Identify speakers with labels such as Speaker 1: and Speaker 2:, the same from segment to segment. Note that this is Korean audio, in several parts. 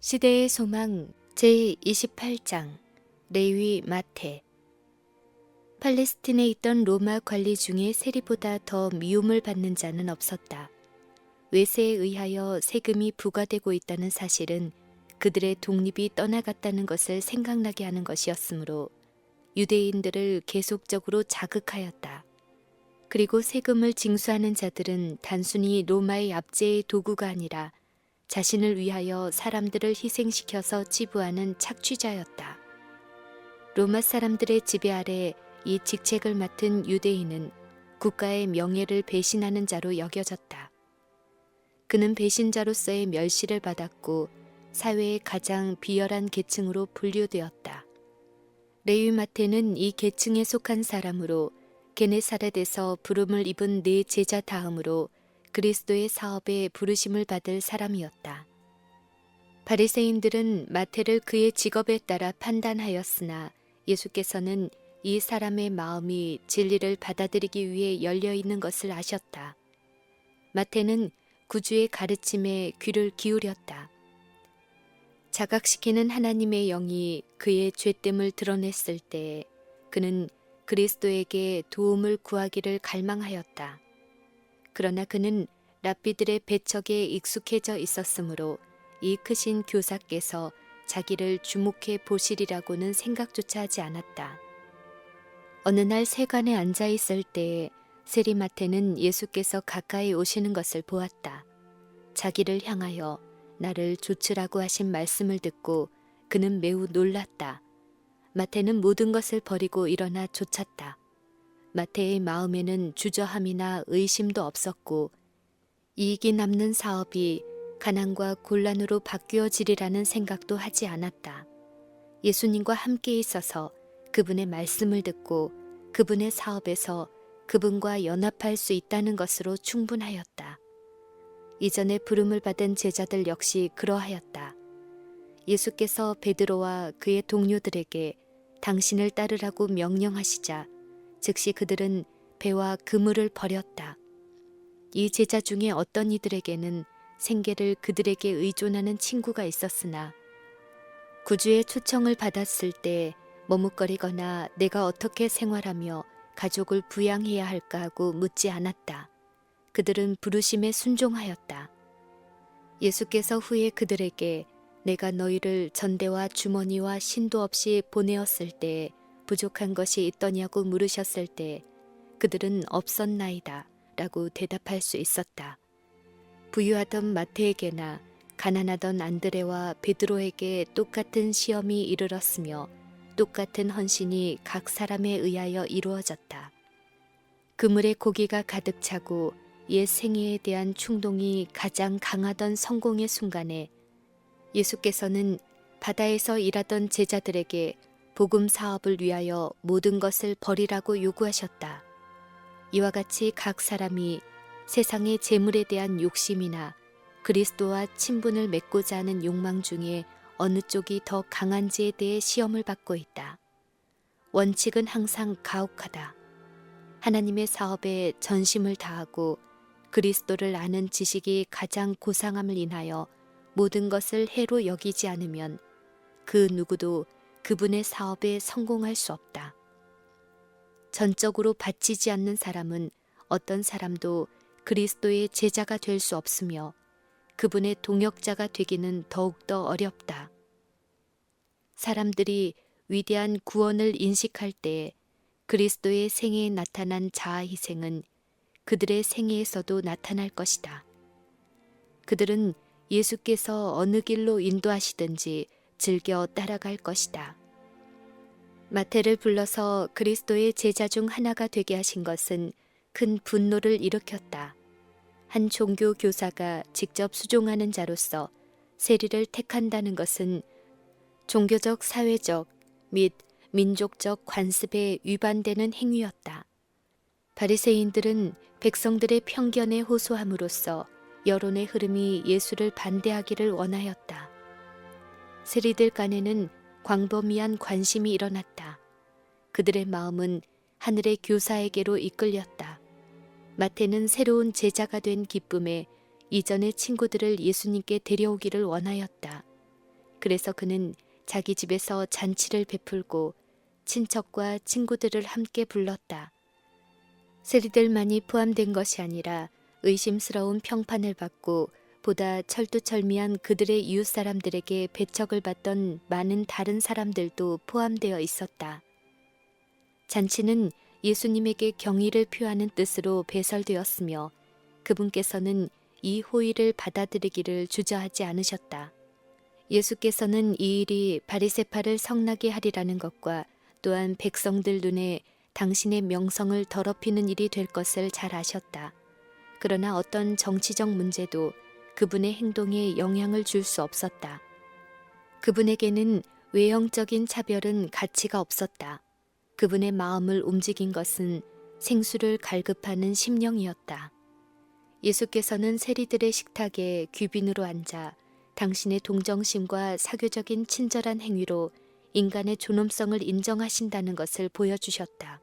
Speaker 1: 시대의 소망 제28장 레위 마태. 팔레스틴에 있던 로마 관리 중에 세리보다 더 미움을 받는 자는 없었다. 외세에 의하여 세금이 부과되고 있다는 사실은 그들의 독립이 떠나갔다는 것을 생각나게 하는 것이었으므로 유대인들을 계속적으로 자극하였다. 그리고 세금을 징수하는 자들은 단순히 로마의 압제의 도구가 아니라 자신을 위하여 사람들을 희생시켜서 치부하는 착취자였다. 로마 사람들의 지배 아래 이 직책을 맡은 유대인은 국가의 명예를 배신하는 자로 여겨졌다. 그는 배신자로서의 멸시를 받았고 사회의 가장 비열한 계층으로 분류되었다. 레위 마태는 이 계층에 속한 사람으로 게네사렛에서 부름을 입은 네 제자 다음으로 그리스도의 사업에 부르심을 받을 사람이었다. 바리새인들은 마태를 그의 직업에 따라 판단하였으나 예수께서는 이 사람의 마음이 진리를 받아들이기 위해 열려 있는 것을 아셨다. 마태는 구주의 가르침에 귀를 기울였다. 자각시키는 하나님의 영이 그의 죄됨을 드러냈을 때 그는 그리스도에게 도움을 구하기를 갈망하였다. 그러나 그는 랍비들의 배척에 익숙해져 있었으므로 이 크신 교사께서 자기를 주목해 보시리라고는 생각조차 하지 않았다. 어느 날 세관에 앉아 있을 때에 세리마태는 예수께서 가까이 오시는 것을 보았다. 자기를 향하여 나를 좇으라고 하신 말씀을 듣고 그는 매우 놀랐다. 마태는 모든 것을 버리고 일어나 쫓았다. 마태의 마음에는 주저함이나 의심도 없었고 이익이 남는 사업이 가난과 곤란으로 바뀌어지리라는 생각도 하지 않았다. 예수님과 함께 있어서 그분의 말씀을 듣고 그분의 사업에서 그분과 연합할 수 있다는 것으로 충분하였다. 이전에 부름을 받은 제자들 역시 그러하였다. 예수께서 베드로와 그의 동료들에게 당신을 따르라고 명령하시자 즉시 그들은 배와 그물을 버렸다. 이 제자 중에 어떤 이들에게는 생계를 그들에게 의존하는 친구가 있었으나 구주의 초청을 받았을 때 머뭇거리거나 내가 어떻게 생활하며 가족을 부양해야 할까 하고 묻지 않았다. 그들은 부르심에 순종하였다. 예수께서 후에 그들에게 내가 너희를 전대와 주머니와 신도 없이 보내었을 때 부족한 것이 있더냐고 물으셨을 때 그들은 없었나이다 라고 대답할 수 있었다. 부유하던 마태에게나 가난하던 안드레와 베드로에게 똑같은 시험이 이르렀으며 똑같은 헌신이 각 사람에 의하여 이루어졌다. 그물에 고기가 가득 차고 옛 생애에 대한 충동이 가장 강하던 성공의 순간에 예수께서는 바다에서 일하던 제자들에게 복음 사업을 위하여 모든 것을 버리라고 요구하셨다. 이와 같이 각 사람이 세상의 재물에 대한 욕심이나 그리스도와 친분을 맺고자 하는 욕망 중에 어느 쪽이 더 강한지에 대해 시험을 받고 있다. 원칙은 항상 가혹하다. 하나님의 사업에 전심을 다하고 그리스도를 아는 지식이 가장 고상함을 인하여 모든 것을 해로 여기지 않으면 그 누구도 그분의 사업에 성공할 수 없다. 전적으로 바치지 않는 사람은 어떤 사람도 그리스도의 제자가 될 수 없으며 그분의 동역자가 되기는 더욱더 어렵다. 사람들이 위대한 구원을 인식할 때 그리스도의 생애에 나타난 자아희생은 그들의 생애에서도 나타날 것이다. 그들은 예수께서 어느 길로 인도하시든지 즐겨 따라갈 것이다. 마태를 불러서 그리스도의 제자 중 하나가 되게 하신 것은 큰 분노를 일으켰다. 한 종교 교사가 직접 수종하는 자로서 세리를 택한다는 것은 종교적, 사회적 및 민족적 관습에 위반되는 행위였다. 바리새인들은 백성들의 편견에 호소함으로써 여론의 흐름이 예수를 반대하기를 원하였다. 세리들 간에는 광범위한 관심이 일어났다. 그들의 마음은 하늘의 교사에게로 이끌렸다. 마태는 새로운 제자가 된 기쁨에 이전의 친구들을 예수님께 데려오기를 원하였다. 그래서 그는 자기 집에서 잔치를 베풀고 친척과 친구들을 함께 불렀다. 세리들만이 포함된 것이 아니라 의심스러운 평판을 받고 보다 철두철미한 그들의 이웃 사람들에게 배척을 받던 많은 다른 사람들도 포함되어 있었다. 잔치는 예수님에게 경의를 표하는 뜻으로 배설되었으며 그분께서는 이 호의를 받아들이기를 주저하지 않으셨다. 예수께서는 이 일이 바리새파를 성나게 하리라는 것과 또한 백성들 눈에 당신의 명성을 더럽히는 일이 될 것을 잘 아셨다. 그러나 어떤 정치적 문제도 그분의 행동에 영향을 줄 수 없었다. 그분에게는 외형적인 차별은 가치가 없었다. 그분의 마음을 움직인 것은 생수를 갈급하는 심령이었다. 예수께서는 세리들의 식탁에 귀빈으로 앉아 당신의 동정심과 사교적인 친절한 행위로 인간의 존엄성을 인정하신다는 것을 보여주셨다.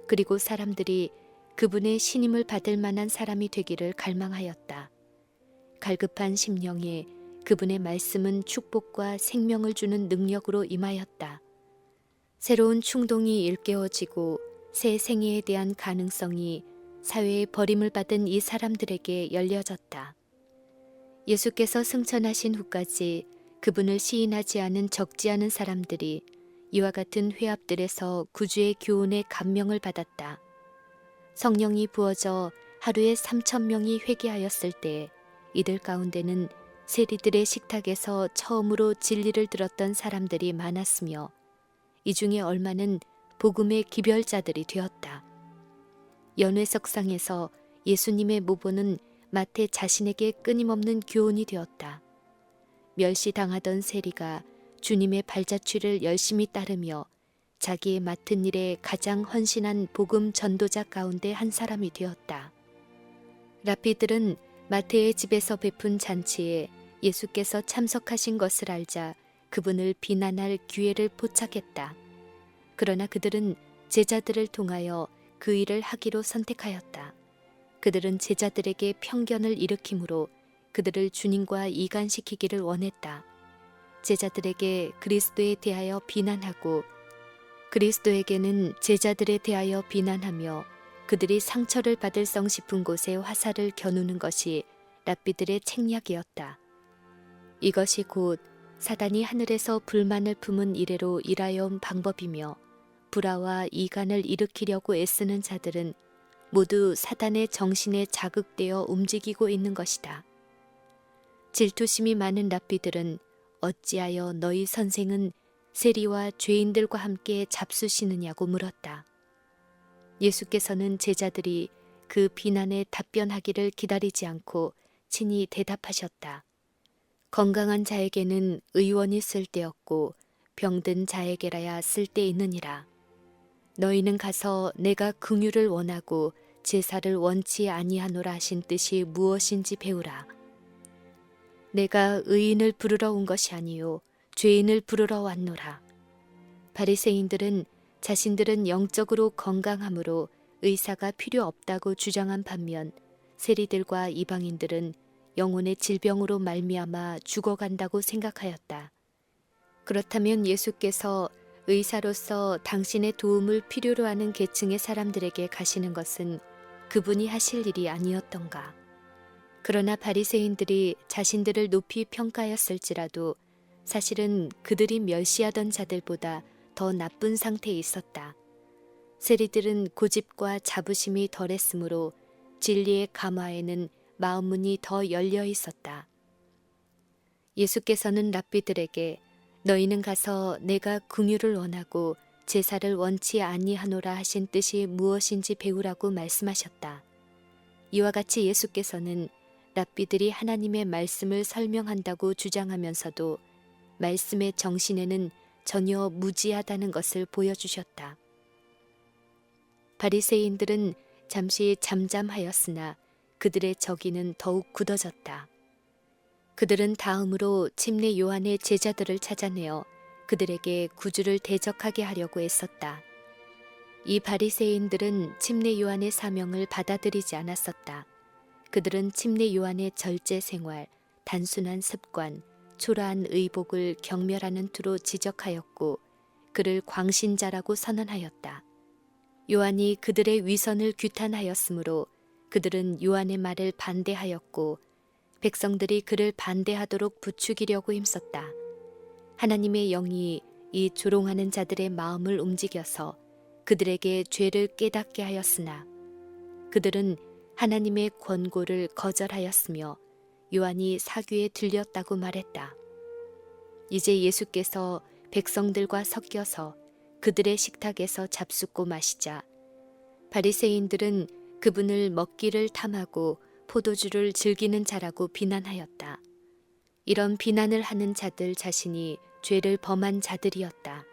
Speaker 1: 그리고 사람들이 그분의 신임을 받을 만한 사람이 되기를 갈망하였다. 갈급한 심령에 그분의 말씀은 축복과 생명을 주는 능력으로 임하였다. 새로운 충동이 일깨워지고 새 생애에 대한 가능성이 사회의 버림을 받은 이 사람들에게 열려졌다. 예수께서 승천하신 후까지 그분을 시인하지 않은 적지 않은 사람들이 이와 같은 회합들에서 구주의 교훈에 감명을 받았다. 성령이 부어져 하루에 3,000명이 회개하였을 때 이들 가운데는 세리들의 식탁에서 처음으로 진리를 들었던 사람들이 많았으며 이 중에 얼마는 복음의 기별자들이 되었다. 연회석상에서 예수님의 모보는 마태 자신에게 끊임없는 교훈이 되었다. 멸시당하던 세리가 주님의 발자취를 열심히 따르며 자기의 맡은 일에 가장 헌신한 복음 전도자 가운데 한 사람이 되었다. 랍비들은 마태의 집에서 베푼 잔치에 예수께서 참석하신 것을 알자 그분을 비난할 기회를 포착했다. 그러나 그들은 제자들을 통하여 그 일을 하기로 선택하였다. 그들은 제자들에게 편견을 일으키므로 그들을 주님과 이간시키기를 원했다. 제자들에게 그리스도에 대하여 비난하고 그리스도에게는 제자들에 대하여 비난하며 그들이 상처를 받을성 싶은 곳에 화살을 겨누는 것이 랍비들의 책략이었다. 이것이 곧 사단이 하늘에서 불만을 품은 이래로 일하여 온 방법이며 불화와 이간을 일으키려고 애쓰는 자들은 모두 사단의 정신에 자극되어 움직이고 있는 것이다. 질투심이 많은 랍비들은 어찌하여 너희 선생은 세리와 죄인들과 함께 잡수시느냐고 물었다. 예수께서는 제자들이 그 비난에 답변하기를 기다리지 않고 친히 대답하셨다. 건강한 자에게는 의원이 쓸데없고 병든 자에게라야 쓸데있느니라. 너희는 가서 내가 긍휼을 원하고 제사를 원치 아니하노라 하신 뜻이 무엇인지 배우라. 내가 의인을 부르러 온 것이 아니요 죄인을 부르러 왔노라. 바리새인들은 자신들은 영적으로 건강하므로 의사가 필요 없다고 주장한 반면 세리들과 이방인들은 영혼의 질병으로 말미암아 죽어간다고 생각하였다. 그렇다면 예수께서 의사로서 당신의 도움을 필요로 하는 계층의 사람들에게 가시는 것은 그분이 하실 일이 아니었던가. 그러나 바리새인들이 자신들을 높이 평가하였을지라도 사실은 그들이 멸시하던 자들보다 더 나쁜 상태에 있었다. 세리들은 고집과 자부심이 덜했으므로 진리의 감화에는 마음문이 더 열려 있었다. 예수께서는 랍비들에게 너희는 가서 내가 긍휼을 원하고 제사를 원치 아니하노라 하신 뜻이 무엇인지 배우라고 말씀하셨다. 이와 같이 예수께서는 랍비들이 하나님의 말씀을 설명한다고 주장하면서도 말씀의 정신에는 전혀 무지하다는 것을 보여주셨다. 바리새인들은 잠시 잠잠하였으나 그들의 저기는 더욱 굳어졌다. 그들은 다음으로 침례 요한의 제자들을 찾아내어 그들에게 구주를 대적하게 하려고 애썼다. 이 바리새인들은 침례 요한의 사명을 받아들이지 않았었다. 그들은 침례 요한의 절제 생활, 단순한 습관, 초라한 의복을 경멸하는 투로 지적하였고 그를 광신자라고 선언하였다. 요한이 그들의 위선을 규탄하였으므로 그들은 요한의 말을 반대하였고 백성들이 그를 반대하도록 부추기려고 힘썼다. 하나님의 영이 이 조롱하는 자들의 마음을 움직여서 그들에게 죄를 깨닫게 하였으나 그들은 하나님의 권고를 거절하였으며 요한이 사귀에 들렸다고 말했다. 이제 예수께서 백성들과 섞여서 그들의 식탁에서 잡숫고 마시자 바리새인들은 그분을 먹기를 탐하고 포도주를 즐기는 자라고 비난하였다. 이런 비난을 하는 자들 자신이 죄를 범한 자들이었다.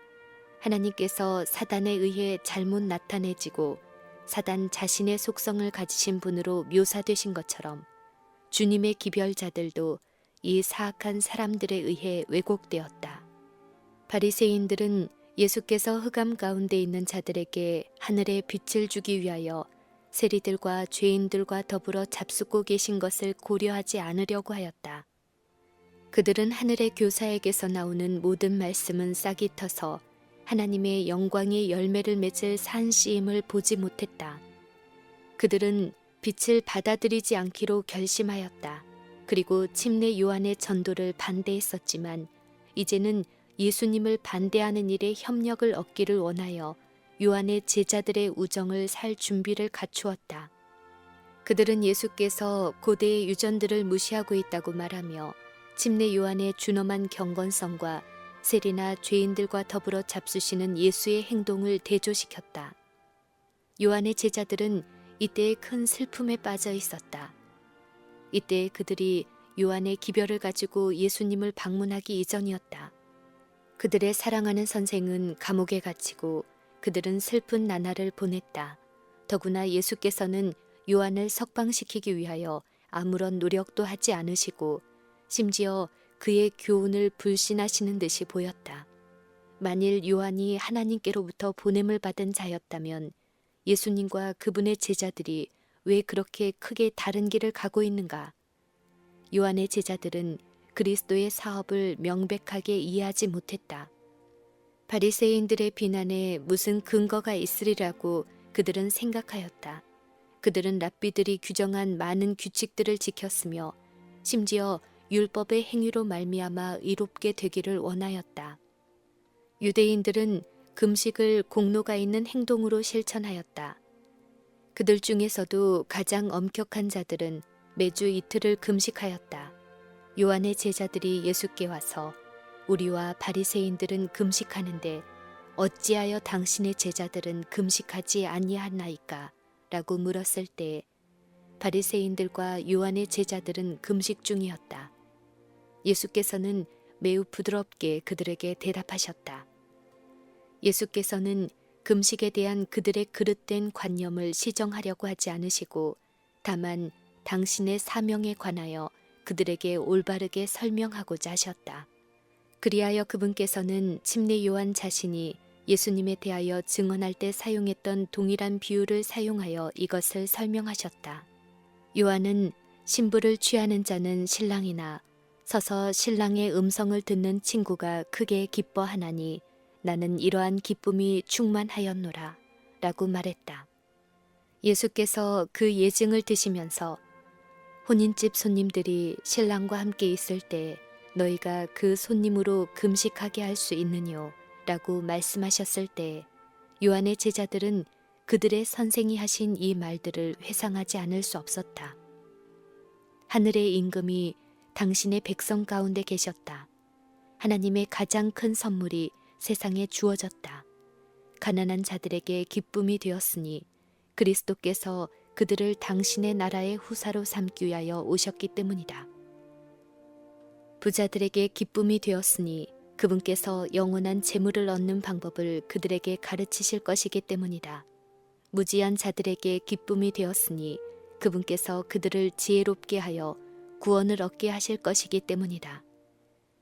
Speaker 1: 하나님께서 사단에 의해 잘못 나타내지고 사단 자신의 속성을 가지신 분으로 묘사되신 것처럼 주님의 기별자들도 이 사악한 사람들에 의해 왜곡되었다. 바리새인들은 예수께서 흑암 가운데 있는 자들에게 하늘의 빛을 주기 위하여 세리들과 죄인들과 더불어 잡숫고 계신 것을 고려하지 않으려고 하였다. 그들은 하늘의 교사에게서 나오는 모든 말씀은 싹이 터서 하나님의 영광의 열매를 맺을 산 씨임을 보지 못했다. 그들은 빛을 받아들이지 않기로 결심하였다. 그리고 침례 요한의 전도를 반대했었지만 이제는 예수님을 반대하는 일에 협력을 얻기를 원하여 요한의 제자들의 우정을 살 준비를 갖추었다. 그들은 예수께서 고대의 유전들을 무시하고 있다고 말하며 침례 요한의 준엄한 경건성과 세리나 죄인들과 더불어 잡수시는 예수의 행동을 대조시켰다. 요한의 제자들은 이때에 큰 슬픔에 빠져 있었다. 이때 그들이 요한의 기별을 가지고 예수님을 방문하기 이전이었다. 그들의 사랑하는 선생은 감옥에 갇히고 그들은 슬픈 나날을 보냈다. 더구나 예수께서는 요한을 석방시키기 위하여 아무런 노력도 하지 않으시고 심지어 그의 교훈을 불신하시는 듯이 보였다. 만일 요한이 하나님께로부터 보냄을 받은 자였다면 예수님과 그분의 제자들이 왜 그렇게 크게 다른 길을 가고 있는가? 요한의 제자들은 그리스도의 사업을 명백하게 이해하지 못했다. 바리새인들의 비난에 무슨 근거가 있으리라고 그들은 생각하였다. 그들은 랍비들이 규정한 많은 규칙들을 지켰으며 심지어 율법의 행위로 말미암아 의롭게 되기를 원하였다. 유대인들은 금식을 공로가 있는 행동으로 실천하였다. 그들 중에서도 가장 엄격한 자들은 매주 이틀을 금식하였다. 요한의 제자들이 예수께 와서 우리와 바리새인들은 금식하는데 어찌하여 당신의 제자들은 금식하지 아니하나이까? 라고 물었을 때 바리새인들과 요한의 제자들은 금식 중이었다. 예수께서는 매우 부드럽게 그들에게 대답하셨다. 예수께서는 금식에 대한 그들의 그릇된 관념을 시정하려고 하지 않으시고 다만 당신의 사명에 관하여 그들에게 올바르게 설명하고자 하셨다. 그리하여 그분께서는 침례 요한 자신이 예수님에 대하여 증언할 때 사용했던 동일한 비유를 사용하여 이것을 설명하셨다. 요한은 신부를 취하는 자는 신랑이나 서서 신랑의 음성을 듣는 친구가 크게 기뻐하나니 나는 이러한 기쁨이 충만하였노라 라고 말했다. 예수께서 그 예증을 드시면서 혼인집 손님들이 신랑과 함께 있을 때 너희가 그 손님으로 금식하게 할 수 있느뇨 라고 말씀하셨을 때 요한의 제자들은 그들의 선생이 하신 이 말들을 회상하지 않을 수 없었다. 하늘의 임금이 당신의 백성 가운데 계셨다. 하나님의 가장 큰 선물이 세상에 주어졌다. 가난한 자들에게 기쁨이 되었으니 그리스도께서 그들을 당신의 나라의 후사로 삼기 위하여 오셨기 때문이다. 부자들에게 기쁨이 되었으니 그분께서 영원한 재물을 얻는 방법을 그들에게 가르치실 것이기 때문이다. 무지한 자들에게 기쁨이 되었으니 그분께서 그들을 지혜롭게 하여 구원을 얻게 하실 것이기 때문이다.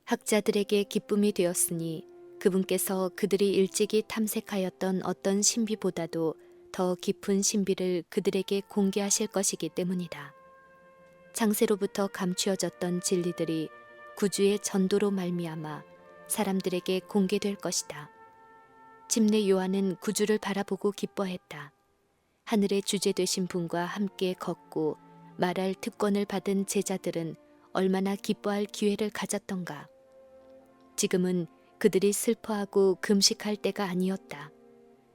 Speaker 1: 학자들에게 기쁨이 되었으니 그분께서 그들이 일찍이 탐색하였던 어떤 신비보다도 더 깊은 신비를 그들에게 공개하실 것이기 때문이다. 창세로부터 감추어졌던 진리들이 구주의 전도로 말미암아 사람들에게 공개될 것이다. 침례 요한은 구주를 바라보고 기뻐했다. 하늘의 주제 되신 분과 함께 걷고 말할 특권을 받은 제자들은 얼마나 기뻐할 기회를 가졌던가. 지금은 그들이 슬퍼하고 금식할 때가 아니었다.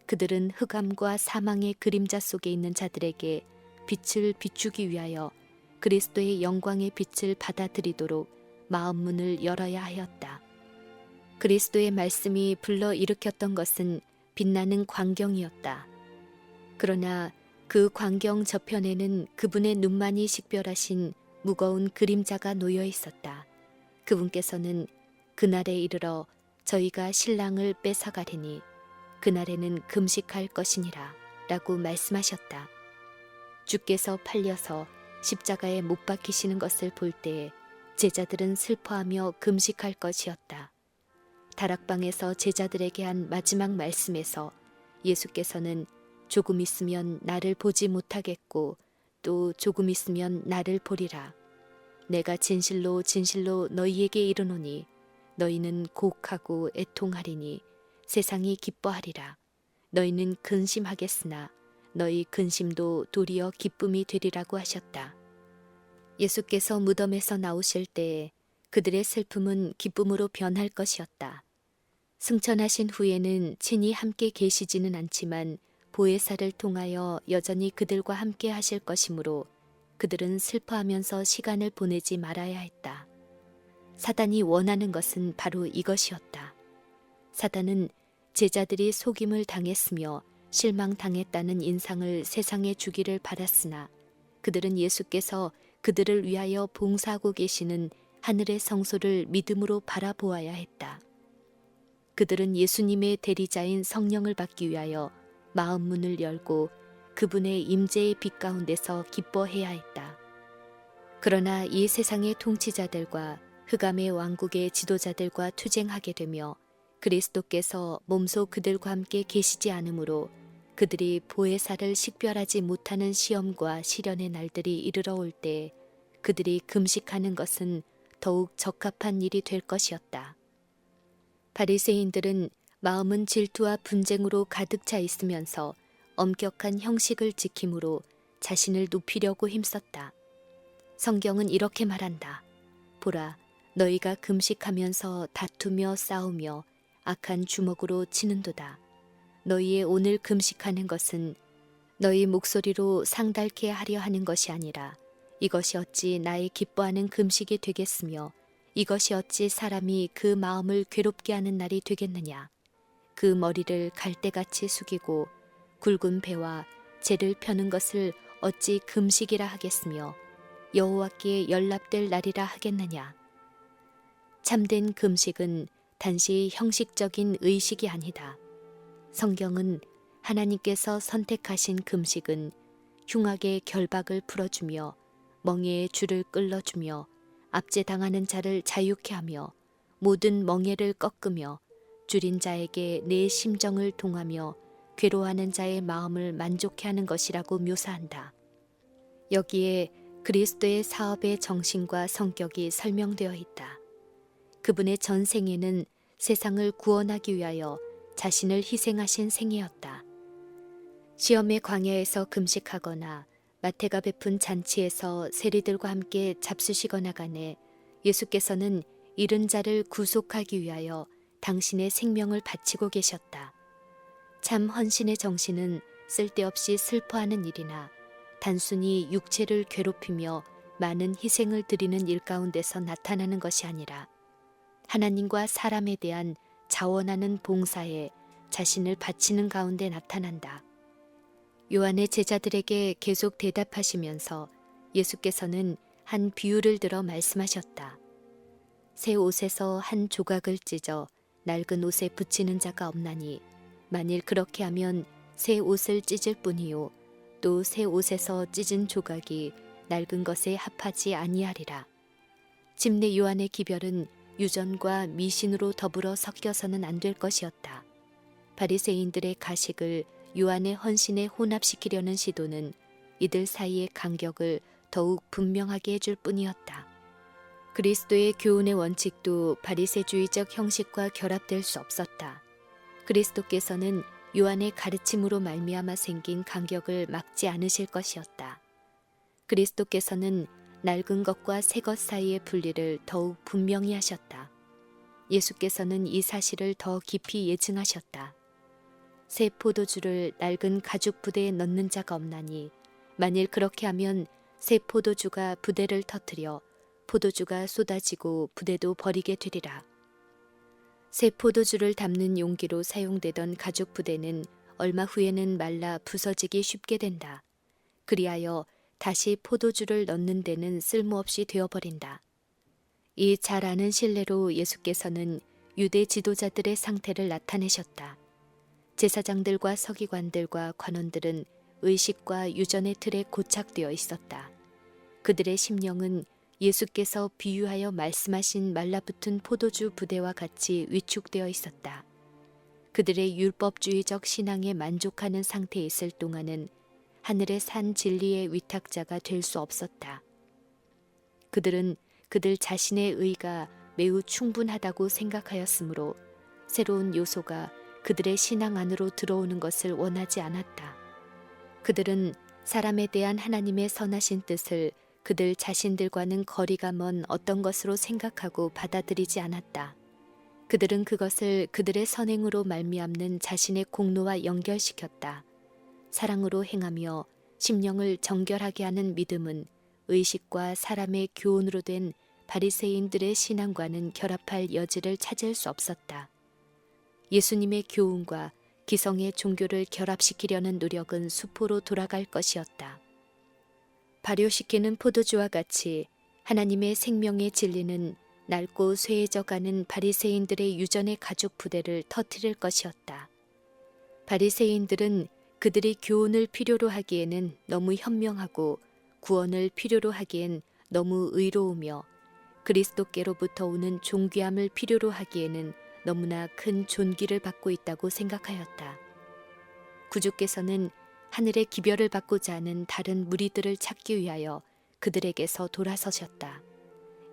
Speaker 1: 그들은 흑암과 사망의 그림자 속에 있는 자들에게 빛을 비추기 위하여 그리스도의 영광의 빛을 받아들이도록 마음 문을 열어야 하였다. 그리스도의 말씀이 불러일으켰던 것은 빛나는 광경이었다. 그러나 그 광경 저편에는 그분의 눈만이 식별하신 무거운 그림자가 놓여 있었다. 그분께서는 그날에 이르러 저희가 신랑을 뺏어가리니 그날에는 금식할 것이니라 라고 말씀하셨다. 주께서 팔려서 십자가에 못 박히시는 것을 볼 때에 제자들은 슬퍼하며 금식할 것이었다. 다락방에서 제자들에게 한 마지막 말씀에서 예수께서는 조금 있으면 나를 보지 못하겠고 또 조금 있으면 나를 보리라. 내가 진실로 진실로 너희에게 이르노니 너희는 곡하고 애통하리니 세상이 기뻐하리라. 너희는 근심하겠으나 너희 근심도 도리어 기쁨이 되리라고 하셨다. 예수께서 무덤에서 나오실 때에 그들의 슬픔은 기쁨으로 변할 것이었다. 승천하신 후에는 친히 함께 계시지는 않지만 보혜사를 통하여 여전히 그들과 함께 하실 것이므로 그들은 슬퍼하면서 시간을 보내지 말아야 했다. 사단이 원하는 것은 바로 이것이었다. 사단은 제자들이 속임을 당했으며 실망당했다는 인상을 세상에 주기를 바랐으나 그들은 예수께서 그들을 위하여 봉사하고 계시는 하늘의 성소를 믿음으로 바라보아야 했다. 그들은 예수님의 대리자인 성령을 받기 위하여 마음 문을 열고 그분의 임재의 빛 가운데서 기뻐해야 했다. 그러나 이 세상의 통치자들과 흑암의 왕국의 지도자들과 투쟁하게 되며 그리스도께서 몸소 그들과 함께 계시지 않으므로 그들이 보혜사를 식별하지 못하는 시험과 시련의 날들이 이르러 올 때 그들이 금식하는 것은 더욱 적합한 일이 될 것이었다. 바리새인들은 마음은 질투와 분쟁으로 가득 차 있으면서 엄격한 형식을 지킴으로 자신을 높이려고 힘썼다. 성경은 이렇게 말한다. 보라, 너희가 금식하면서 다투며 싸우며 악한 주먹으로 치는도다. 너희의 오늘 금식하는 것은 너희 목소리로 상달케 하려 하는 것이 아니라 이것이 어찌 나의 기뻐하는 금식이 되겠으며 이것이 어찌 사람이 그 마음을 괴롭게 하는 날이 되겠느냐. 그 머리를 갈대같이 숙이고 굵은 배와 재를 펴는 것을 어찌 금식이라 하겠으며 여호와께 연락될 날이라 하겠느냐. 참된 금식은 단지 형식적인 의식이 아니다. 성경은 하나님께서 선택하신 금식은 흉악의 결박을 풀어주며 멍에의 줄을 끌어주며 압제당하는 자를 자유케 하며 모든 멍에를 꺾으며 줄인 자에게 내 심정을 통하며 괴로워하는 자의 마음을 만족케 하는 것이라고 묘사한다. 여기에 그리스도의 사업의 정신과 성격이 설명되어 있다. 그분의 전생에는 세상을 구원하기 위하여 자신을 희생하신 생애였다. 시험의 광야에서 금식하거나 마태가 베푼 잔치에서 세리들과 함께 잡수시거나 간에 예수께서는 잃은 자를 구속하기 위하여 당신의 생명을 바치고 계셨다. 참 헌신의 정신은 쓸데없이 슬퍼하는 일이나 단순히 육체를 괴롭히며 많은 희생을 드리는 일 가운데서 나타나는 것이 아니라 하나님과 사람에 대한 자원하는 봉사에 자신을 바치는 가운데 나타난다. 요한의 제자들에게 계속 대답하시면서 예수께서는 한 비유를 들어 말씀하셨다. 새 옷에서 한 조각을 찢어 낡은 옷에 붙이는 자가 없나니 만일 그렇게 하면 새 옷을 찢을 뿐이요 또 새 옷에서 찢은 조각이 낡은 것에 합하지 아니하리라. 침례 요한의 기별은 유전과 미신으로 더불어 섞여서는 안 될 것이었다. 바리새인들의 가식을 요한의 헌신에 혼합시키려는 시도는 이들 사이의 간격을 더욱 분명하게 해줄 뿐이었다. 그리스도의 교훈의 원칙도 바리새주의적 형식과 결합될 수 없었다. 그리스도께서는 요한의 가르침으로 말미암아 생긴 간격을 막지 않으실 것이었다. 그리스도께서는 낡은 것과 새 것 사이의 분리를 더욱 분명히 하셨다. 예수께서는 이 사실을 더 깊이 예증하셨다. 새 포도주를 낡은 가죽 부대에 넣는 자가 없나니 만일 그렇게 하면 새 포도주가 부대를 터뜨려 포도주가 쏟아지고 부대도 버리게 되리라. 새 포도주를 담는 용기로 사용되던 가죽 부대는 얼마 후에는 말라 부서지기 쉽게 된다. 그리하여 다시 포도주를 넣는 데는 쓸모없이 되어버린다. 이 잘 아는 신뢰로 예수께서는 유대 지도자들의 상태를 나타내셨다. 제사장들과 서기관들과 관원들은 의식과 유전의 틀에 고착되어 있었다. 그들의 심령은 예수께서 비유하여 말씀하신 말라붙은 포도주 부대와 같이 위축되어 있었다. 그들의 율법주의적 신앙에 만족하는 상태에 있을 동안은 하늘의 산 진리의 위탁자가 될 수 없었다. 그들은 그들 자신의 의가 매우 충분하다고 생각하였으므로 새로운 요소가 그들의 신앙 안으로 들어오는 것을 원하지 않았다. 그들은 사람에 대한 하나님의 선하신 뜻을 그들 자신들과는 거리가 먼 어떤 것으로 생각하고 받아들이지 않았다. 그들은 그것을 그들의 선행으로 말미암는 자신의 공로와 연결시켰다. 사랑으로 행하며 심령을 정결하게 하는 믿음은 의식과 사람의 교훈으로 된 바리새인들의 신앙과는 결합할 여지를 찾을 수 없었다. 예수님의 교훈과 기성의 종교를 결합시키려는 노력은 수포로 돌아갈 것이었다. 발효시키는 포도주와 같이 하나님의 생명의 진리는 낡고 쇠해져가는 바리새인들의 유전의 가죽 부대를 터뜨릴 것이었다. 바리새인들은 그들이 교훈을 필요로 하기에는 너무 현명하고 구원을 필요로 하기엔 너무 의로우며 그리스도께로부터 오는 존귀함을 필요로 하기에는 너무나 큰 존귀를 받고 있다고 생각하였다. 구주께서는 하늘의 기별을 받고자 하는 다른 무리들을 찾기 위하여 그들에게서 돌아서셨다.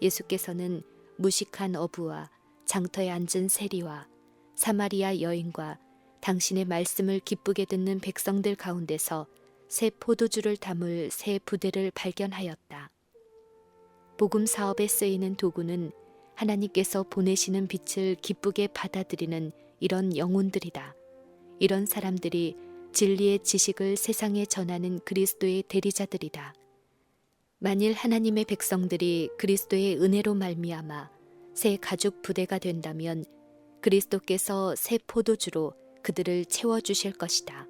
Speaker 1: 예수께서는 무식한 어부와 장터에 앉은 세리와 사마리아 여인과 당신의 말씀을 기쁘게 듣는 백성들 가운데서 새 포도주를 담을 새 부대를 발견하였다. 복음 사업에 쓰이는 도구는 하나님께서 보내시는 빛을 기쁘게 받아들이는 이런 영혼들이다. 이런 사람들이 진리의 지식을 세상에 전하는 그리스도의 대리자들이다. 만일 하나님의 백성들이 그리스도의 은혜로 말미암아 새 가죽 부대가 된다면 그리스도께서 새 포도주로 그들을 채워주실 것이다.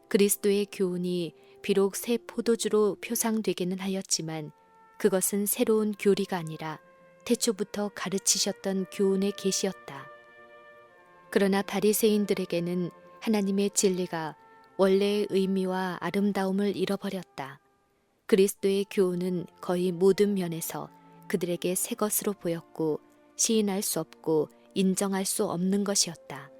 Speaker 1: 그리스도의 교훈이 비록 새 포도주로 표상되기는 하였지만 그것은 새로운 교리가 아니라 태초부터 가르치셨던 교훈의 계시였다. 그러나 바리새인들에게는 하나님의 진리가 원래의 의미와 아름다움을 잃어버렸다. 그리스도의 교훈은 거의 모든 면에서 그들에게 새 것으로 보였고 시인할 수 없고 인정할 수 없는 것이었다.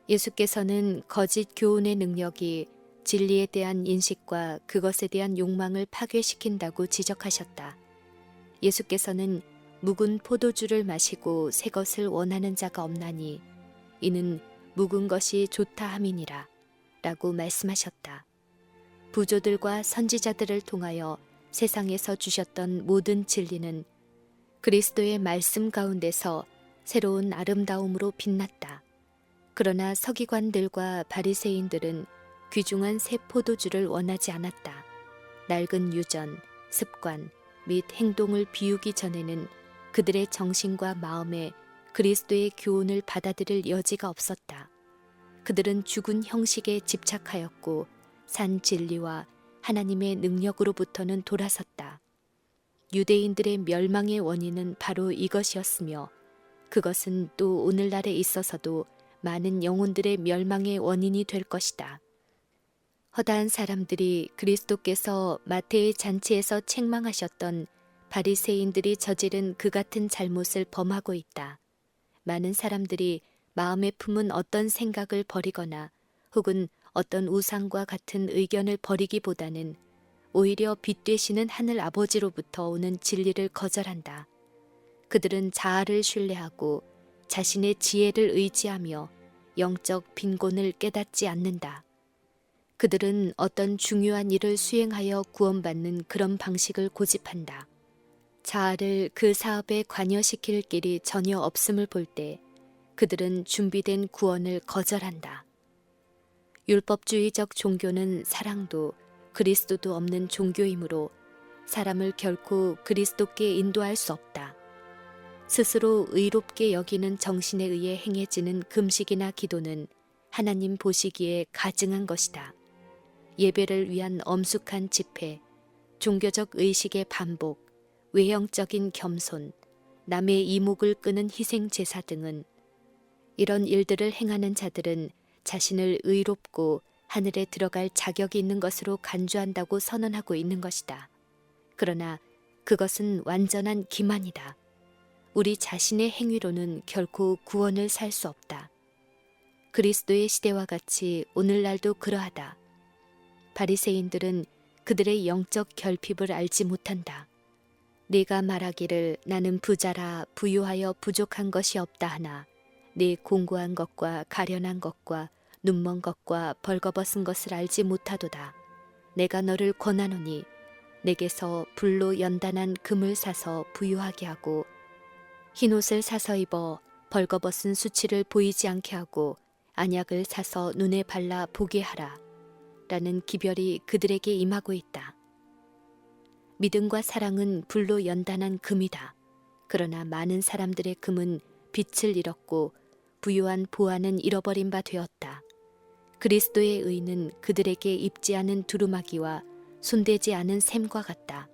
Speaker 1: 예수께서는 거짓 교훈의 능력이 진리에 대한 인식과 그것에 대한 욕망을 파괴시킨다고 지적하셨다. 예수께서는 묵은 포도주를 마시고 새 것을 원하는 자가 없나니 이는 묵은 것이 좋다 함이니라 라고 말씀하셨다. 부조들과 선지자들을 통하여 세상에서 주셨던 모든 진리는 그리스도의 말씀 가운데서 새로운 아름다움으로 빛났다. 그러나 서기관들과 바리새인들은 귀중한 새 포도주를 원하지 않았다. 낡은 유전, 습관 및 행동을 비우기 전에는 그들의 정신과 마음에 그리스도의 교훈을 받아들일 여지가 없었다. 그들은 죽은 형식에 집착하였고 산 진리와 하나님의 능력으로부터는 돌아섰다. 유대인들의 멸망의 원인은 바로 이것이었으며 그것은 또 오늘날에 있어서도 많은 영혼들의 멸망의 원인이 될 것이다. 허다한 사람들이 그리스도께서 마태의 잔치에서 책망하셨던 바리새인들이 저지른 그 같은 잘못을 범하고 있다. 많은 사람들이 마음에 품은 어떤 생각을 버리거나 혹은 어떤 우상과 같은 의견을 버리기보다는 오히려 빛 되시는 하늘 아버지로부터 오는 진리를 거절한다. 그들은 자아를 신뢰하고 자신의 지혜를 의지하며 영적 빈곤을 깨닫지 않는다. 그들은 어떤 중요한 일을 수행하여 구원받는 그런 방식을 고집한다. 자아를 그 사업에 관여시킬 길이 전혀 없음을 볼 때 그들은 준비된 구원을 거절한다. 율법주의적 종교는 사랑도 그리스도도 없는 종교이므로 사람을 결코 그리스도께 인도할 수 없다. 스스로 의롭게 여기는 정신에 의해 행해지는 금식이나 기도는 하나님 보시기에 가증한 것이다. 예배를 위한 엄숙한 집회, 종교적 의식의 반복, 외형적인 겸손, 남의 이목을 끄는 희생 제사 등은 이런 일들을 행하는 자들은 자신을 의롭고 하늘에 들어갈 자격이 있는 것으로 간주한다고 선언하고 있는 것이다. 그러나 그것은 완전한 기만이다. 우리 자신의 행위로는 결코 구원을 살 수 없다. 그리스도의 시대와 같이 오늘날도 그러하다. 바리새인들은 그들의 영적 결핍을 알지 못한다. 네가 말하기를 나는 부자라 부유하여 부족한 것이 없다 하나 네 공고한 것과 가련한 것과 눈먼 것과 벌거벗은 것을 알지 못하도다. 내가 너를 권하노니 내게서 불로 연단한 금을 사서 부유하게 하고 흰옷을 사서 입어 벌거벗은 수치를 보이지 않게 하고 안약을 사서 눈에 발라 보게 하라. 라는 기별이 그들에게 임하고 있다. 믿음과 사랑은 불로 연단한 금이다. 그러나 많은 사람들의 금은 빛을 잃었고 부유한 보화는 잃어버린 바 되었다. 그리스도의 의는 그들에게 입지 않은 두루마기와 손대지 않은 샘과 같다.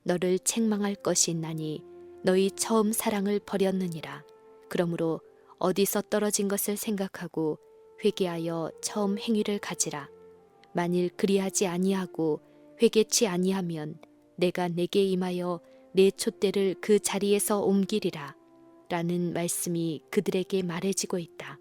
Speaker 1: 너를 책망할 것이 있나니 너희 처음 사랑을 버렸느니라. 그러므로 어디서 떨어진 것을 생각하고 회개하여 처음 행위를 가지라. 만일 그리하지 아니하고 회개치 아니하면 내가 내게 임하여 내 촛대를 그 자리에서 옮기리라. 라는 말씀이 그들에게 말해지고 있다.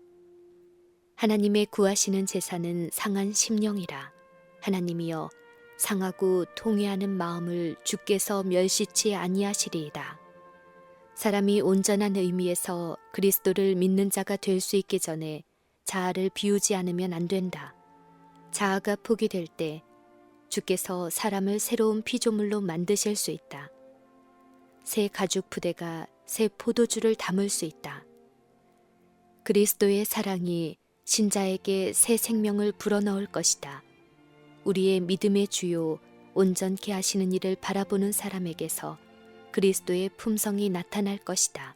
Speaker 1: 하나님의 구하시는 제사는 상한 심령이라. 하나님이여 상하고 통회하는 마음을 주께서 멸시치 아니하시리이다. 사람이 온전한 의미에서 그리스도를 믿는 자가 될 수 있기 전에 자아를 비우지 않으면 안 된다. 자아가 포기될 때 주께서 사람을 새로운 피조물로 만드실 수 있다. 새 가죽 부대가 새 포도주를 담을 수 있다. 그리스도의 사랑이 신자에게 새 생명을 불어넣을 것이다. 우리의 믿음의 주요 온전케 하시는 이를 바라보는 사람에게서 그리스도의 품성이 나타날 것이다.